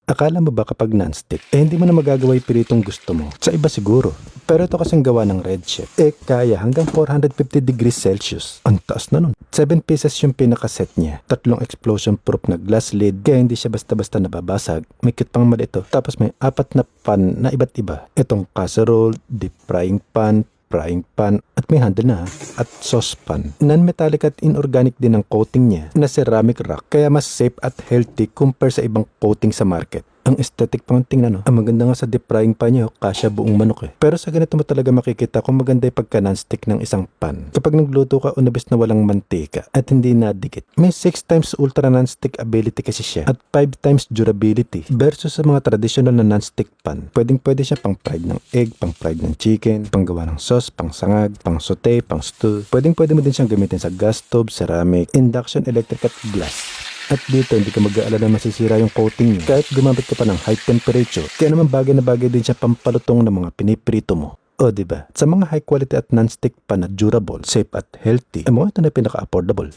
Akala mo ba kapag non-stick, hindi mo na magagawa yung piritong gusto mo? Sa iba siguro. Pero ito kasing gawa ng Red Chef, kaya hanggang 450 degrees Celsius. Ang taas na nun. 7 pieces yung pinakaset niya. 3 explosion-proof na glass lid, kaya hindi siya basta-basta nababasag. May cute pang mali ito. Tapos may 4 na pan na iba't iba. Itong casserole, deep frying pan, at may handle na at saucepan. Non-metallic at inorganic din ang coating niya na ceramic rock, kaya mas safe at healthy compare sa ibang coating sa market. Ang aesthetic pang tingnan, no? Ang maganda nga sa deep frying pan niya, kasya buong manok. Pero sa ganito mo talaga makikita kung maganda yung pagka non-stick ng isang pan. Kapag nagluto ka unabis na walang mantika at hindi nadikit. May 6 times ultra non-stick ability kasi siya at 5 times durability versus sa mga traditional na non-stick pan. Pwede siya pang fried ng egg, pang fried ng chicken, pang gawa ng sauce, pang sangag, pang saute, pang stew. Pwede mo din siyang gamitin sa gas stove, ceramic, induction, electric at glass. At dito, hindi ka mag-aalala na masisira yung coating niya kahit gumamit ka pa ng high temperature. Kaya naman bagay na bagay din siya pampalutong ng mga piniprito mo. O diba? Sa mga high quality at non-stick pan na durable, safe at healthy, ito na pinaka-affordable.